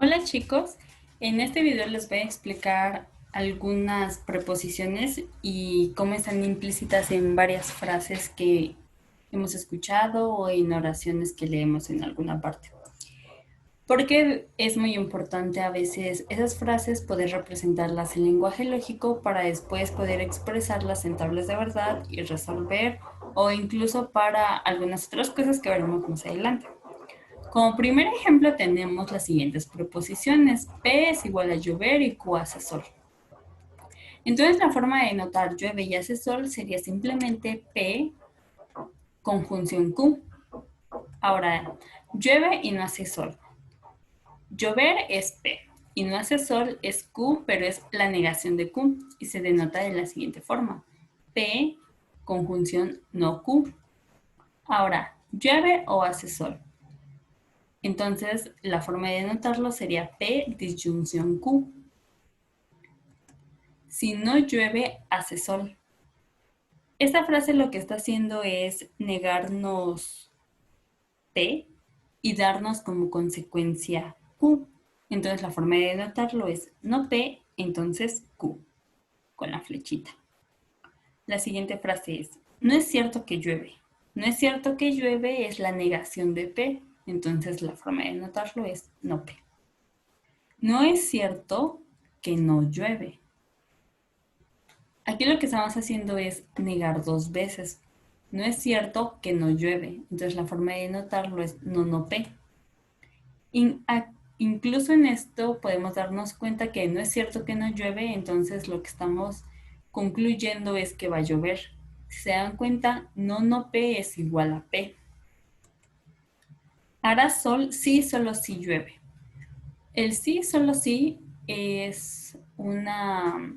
Hola chicos, en este video les voy a explicar algunas preposiciones y cómo están implícitas en varias frases que hemos escuchado o en oraciones que leemos en alguna parte. Porque es muy importante a veces esas frases poder representarlas en lenguaje lógico para después poder expresarlas en tablas de verdad y resolver o incluso para algunas otras cosas que veremos más adelante. Como primer ejemplo tenemos las siguientes preposiciones. P es igual a llover y Q hace sol. Entonces la forma de notar llueve y hace sol sería simplemente P conjunción Q. Ahora, llueve y no hace sol. Llover es P y no hace sol es Q, pero es la negación de Q y se denota de la siguiente forma. P conjunción no Q. Ahora, llueve o hace sol. Entonces, la forma de notarlo sería P disyunción Q. Si no llueve, hace sol. Esta frase lo que está haciendo es negarnos P y darnos como consecuencia Q. Entonces, la forma de notarlo es no P, entonces Q, con la flechita. La siguiente frase es, no es cierto que llueve. No es cierto que llueve es la negación de P. Entonces, la forma de notarlo es no P. No es cierto que no llueve. Aquí lo que estamos haciendo es negar dos veces. No es cierto que no llueve. Entonces la forma de notarlo es no P. Incluso en esto podemos darnos cuenta que no es cierto que no llueve, entonces lo que estamos concluyendo es que va a llover. Si se dan cuenta, no P es igual a P. Hará sol sí, solo si llueve. El sí, solo si es una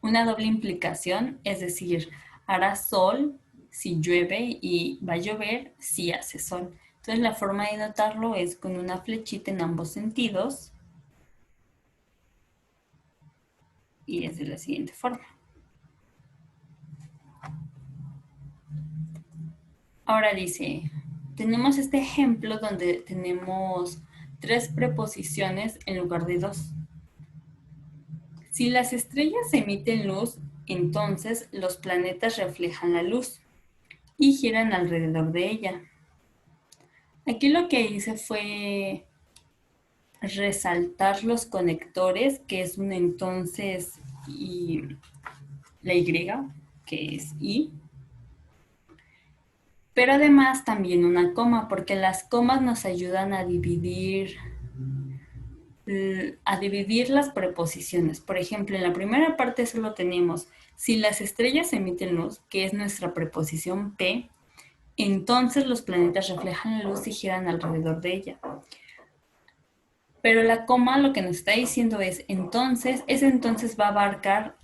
doble implicación, es decir, hará sol si llueve y va a llover si hace sol. Entonces la forma de notarlo es con una flechita en ambos sentidos y es de la siguiente forma. Ahora dice, tenemos este ejemplo donde tenemos tres preposiciones en lugar de dos. Si las estrellas emiten luz, entonces los planetas reflejan la luz y giran alrededor de ella. Aquí lo que hice fue resaltar los conectores, que es un entonces y la Y, que es I. Pero además también una coma, porque las comas nos ayudan a dividir las preposiciones. Por ejemplo, en la primera parte solo tenemos si las estrellas emiten luz, que es nuestra preposición P, entonces los planetas reflejan la luz y giran alrededor de ella. Pero la coma lo que nos está diciendo es entonces, ese entonces va a abarcar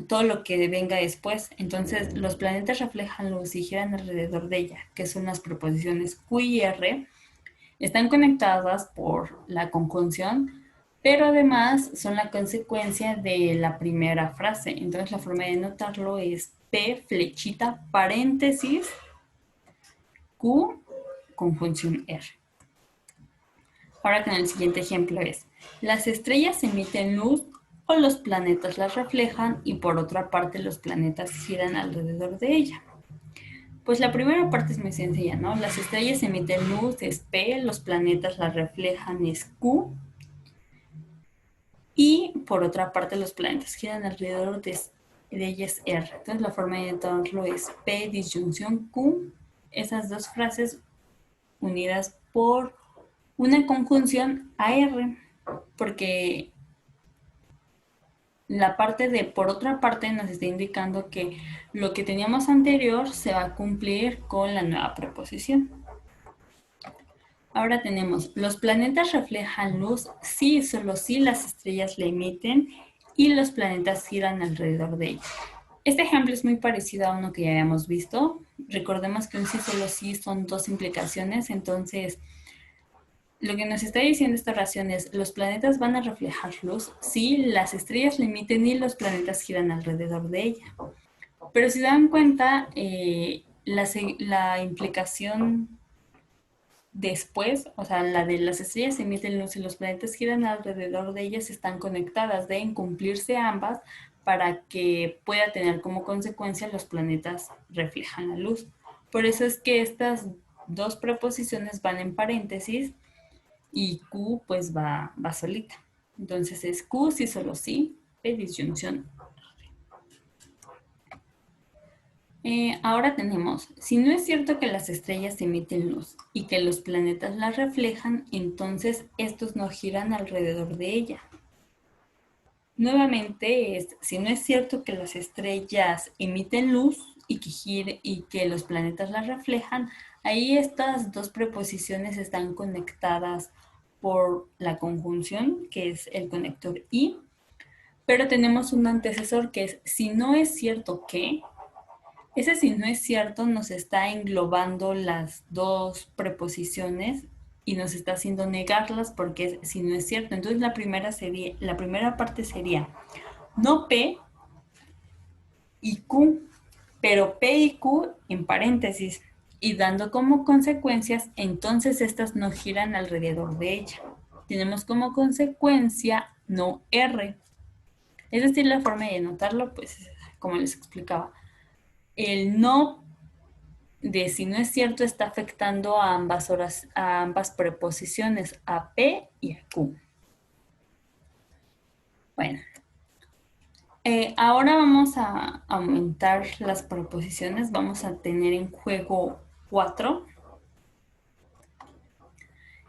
todo lo que venga después. Entonces, los planetas reflejan luz y giran alrededor de ella, que son las preposiciones Q y R, están conectadas por la conjunción, pero además son la consecuencia de la primera frase. Entonces, la forma de notarlo es P, flechita, paréntesis, Q, conjunción R. Ahora con el siguiente ejemplo es, las estrellas emiten luz o los planetas las reflejan y por otra parte los planetas giran alrededor de ella. Pues la primera parte es muy sencilla, ¿no? Las estrellas emiten luz, es P, los planetas las reflejan, es Q, y por otra parte los planetas giran alrededor de ella, es R. Entonces la forma de notarlo es P disyunción Q, esas dos frases unidas por una conjunción AR, porque la parte de por otra parte nos está indicando que lo que teníamos anterior se va a cumplir con la nueva preposición. Ahora tenemos, los planetas reflejan luz si y solo si las estrellas la emiten y los planetas giran alrededor de ella. Este ejemplo es muy parecido a uno que ya habíamos visto. Recordemos que un sí solo sí son dos implicaciones, entonces lo que nos está diciendo esta oración es, los planetas van a reflejar luz si las estrellas la emiten y los planetas giran alrededor de ella. Pero si dan cuenta, la implicación después, o sea, la de las estrellas emiten luz y los planetas giran alrededor de ellas, están conectadas, deben cumplirse ambas para que pueda tener como consecuencia los planetas reflejan la luz. Por eso es que estas dos preposiciones van en paréntesis y Q pues va solita. Entonces es Q si solo sí, P disyunción. Ahora tenemos, si no es cierto que las estrellas emiten luz y que los planetas la reflejan, entonces estos no giran alrededor de ella. Nuevamente, si no es cierto que las estrellas emiten luz y que los planetas la reflejan, ahí estas dos preposiciones están conectadas por la conjunción, que es el conector y, pero tenemos un antecesor que es si no es cierto que, ese si no es cierto nos está englobando las dos preposiciones y nos está haciendo negarlas porque es si no es cierto. Entonces la primera parte sería no P y Q, pero P y Q en paréntesis y dando como consecuencias, entonces estas no giran alrededor de ella. Tenemos como consecuencia no R. Es decir, la forma de anotarlo, pues como les explicaba, el no de si no es cierto está afectando a ambas preposiciones, a P y a Q. Bueno, ahora vamos a aumentar las preposiciones. Vamos a tener en juego 4.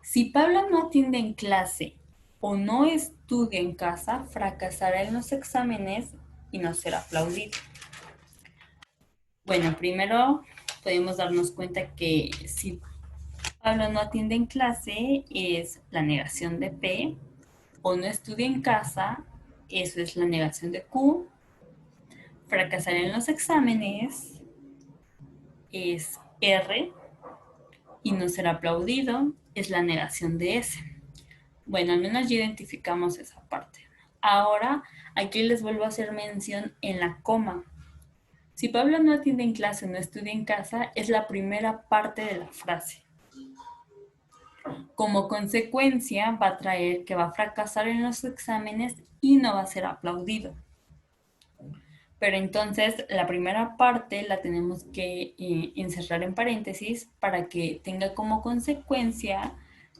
Si Pablo no atiende en clase o no estudia en casa, fracasará en los exámenes y no será aplaudido. Bueno, primero podemos darnos cuenta que si Pablo no atiende en clase es la negación de P, o no estudia en casa, eso es la negación de Q. Fracasar en los exámenes es R, y no ser aplaudido es la negación de S. Bueno, al menos ya identificamos esa parte. Ahora, aquí les vuelvo a hacer mención en la coma. Si Pablo no atiende en clase, no estudia en casa, es la primera parte de la frase. Como consecuencia, va a traer que va a fracasar en los exámenes y no va a ser aplaudido. Pero entonces la primera parte la tenemos que encerrar en paréntesis para que tenga como consecuencia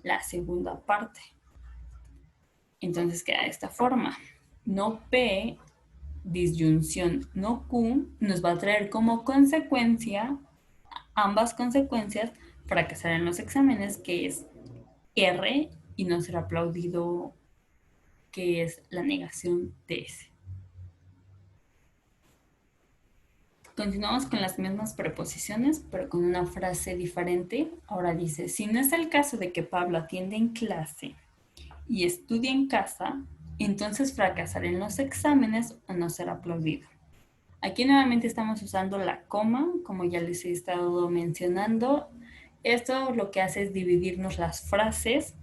la segunda parte. Entonces queda de esta forma. No P, disyunción no Q, nos va a traer como consecuencia, ambas consecuencias, fracasar en los exámenes, que es R, y no ser aplaudido, que es la negación de S. Continuamos con las mismas preposiciones, pero con una frase diferente. Ahora dice, si no es el caso de que Pablo atiende en clase y estudia en casa, entonces fracasará en los exámenes o no será aplaudido. Aquí nuevamente estamos usando la coma, como ya les he estado mencionando. Esto lo que hace es dividirnos las frases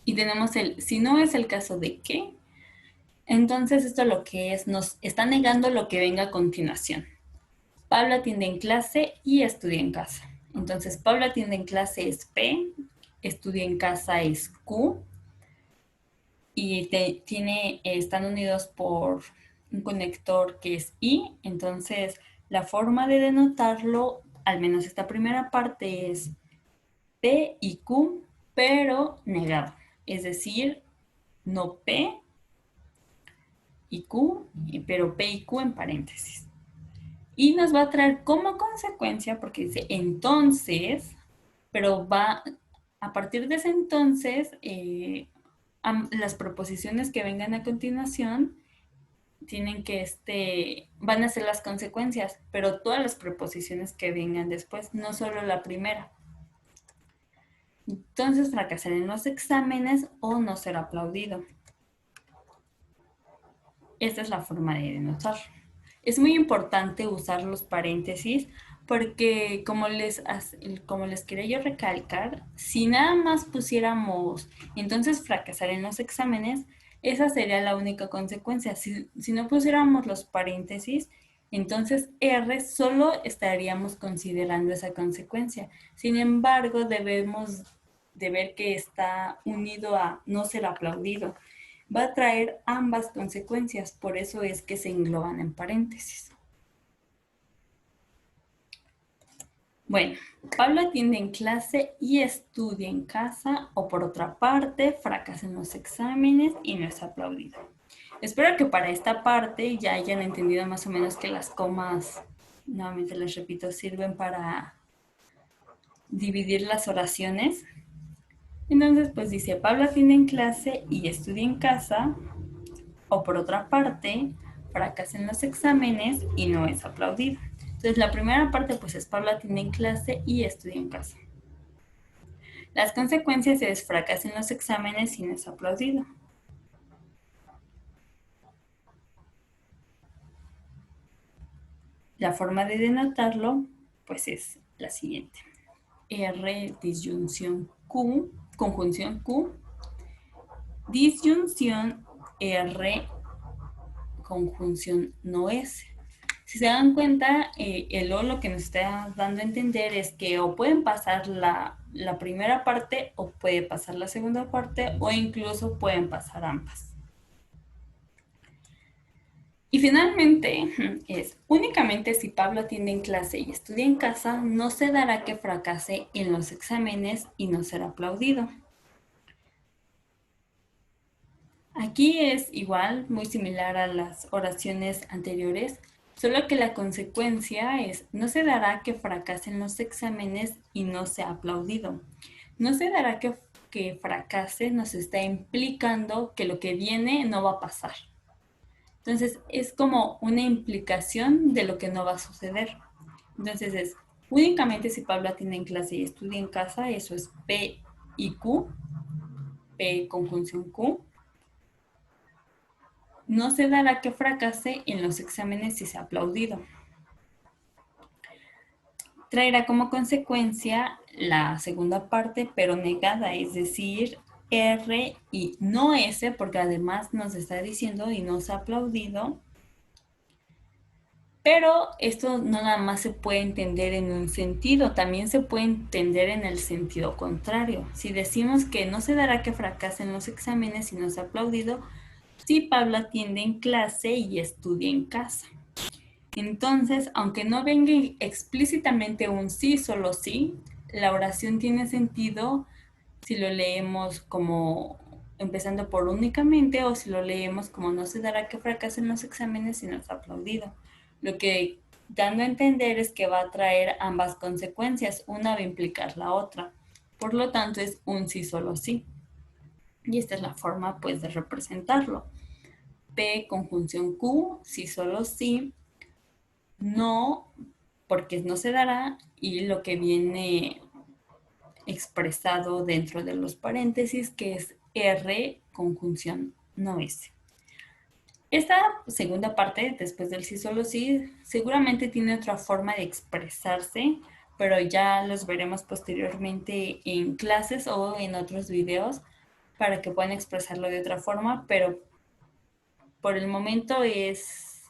y tenemos el, si no es el caso de que, entonces esto lo que es, nos está negando lo que venga a continuación. Pablo atiende en clase y estudia en casa. Entonces, Pablo atiende en clase es P, estudia en casa es Q y están unidos por un conector que es I. Entonces, la forma de denotarlo, al menos esta primera parte, es P y Q, pero negado. Es decir, no P y Q, pero P y Q en paréntesis. Y nos va a traer como consecuencia, porque dice entonces, pero va a partir de ese entonces, las proposiciones que vengan a continuación tienen que, van a ser las consecuencias, pero todas las preposiciones que vengan después, no solo la primera. Entonces, fracasar en los exámenes o no ser aplaudido. Esta es la forma de denotar. Es muy importante usar los paréntesis porque como les quería yo recalcar, si nada más pusiéramos entonces fracasar en los exámenes, esa sería la única consecuencia. Si no pusiéramos los paréntesis, Entonces R solo estaríamos considerando esa consecuencia. Sin embargo, debemos de ver que está unido a no ser aplaudido. Va a traer ambas consecuencias, por eso es que se engloban en paréntesis. Bueno, Pablo atiende en clase y estudia en casa, o por otra parte, fracasa en los exámenes y no es aplaudido. Espero que para esta parte ya hayan entendido más o menos que las comas, nuevamente les repito, sirven para dividir las oraciones. Entonces, pues dice, Pablo atiende en clase y estudia en casa, o por otra parte, fracasa en los exámenes y no es aplaudido. Entonces, la primera parte pues es Pablo atiende en clase y estudia en casa. Las consecuencias es fracasa en los exámenes y no es aplaudido. La forma de denotarlo pues es la siguiente. R disyunción Q, conjunción Q, disyunción R conjunción no S. Si se dan cuenta, el O lo que nos está dando a entender es que o pueden pasar la primera parte o puede pasar la segunda parte o incluso pueden pasar ambas. Y finalmente es, únicamente si Pablo atiende en clase y estudia en casa, no se dará que fracase en los exámenes y no será aplaudido. Aquí es igual, muy similar a las oraciones anteriores, solo que la consecuencia es, no se dará que fracasen los exámenes y no sea aplaudido. No se dará que fracase, nos está implicando que lo que viene no va a pasar. Entonces es como una implicación de lo que no va a suceder. Entonces es, únicamente si Pablo atiende en clase y estudia en casa, eso es P y Q, P conjunción Q. No se dará que fracase en los exámenes si sea aplaudido. Traerá como consecuencia la segunda parte, pero negada, es decir, R y no S, porque además nos está diciendo y no se ha aplaudido. Pero esto no nada más se puede entender en un sentido, también se puede entender en el sentido contrario. Si decimos que no se dará que fracasen los exámenes y no se ha aplaudido, si Pablo atiende en clase y estudia en casa. Entonces, aunque no venga explícitamente un sí, solo sí, la oración tiene sentido si lo leemos como empezando por únicamente o si lo leemos como no se dará que fracasen los exámenes si no es aplaudido. Lo que dando a entender es que va a traer ambas consecuencias, una va a implicar la otra. Por lo tanto, es un sí, solo sí. Y esta es la forma pues de representarlo. P conjunción Q, sí, solo sí, no, porque no se dará, y lo que viene expresado dentro de los paréntesis, que es R conjunción no S. Esta segunda parte, después del sí solo sí, seguramente tiene otra forma de expresarse, pero ya los veremos posteriormente en clases o en otros videos para que puedan expresarlo de otra forma, pero por el momento es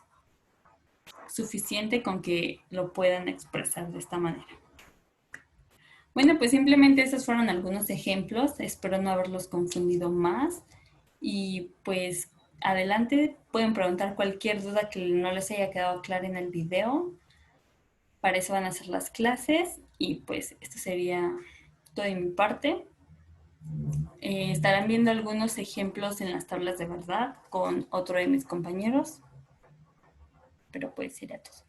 suficiente con que lo puedan expresar de esta manera. Bueno, pues simplemente esos fueron algunos ejemplos. Espero no haberlos confundido más. Y pues adelante, pueden preguntar cualquier duda que no les haya quedado clara en el video. Para eso van a ser las clases. Y pues esto sería todo de mi parte. Estarán viendo algunos ejemplos en las tablas de verdad con otro de mis compañeros. Pero pues sería todo.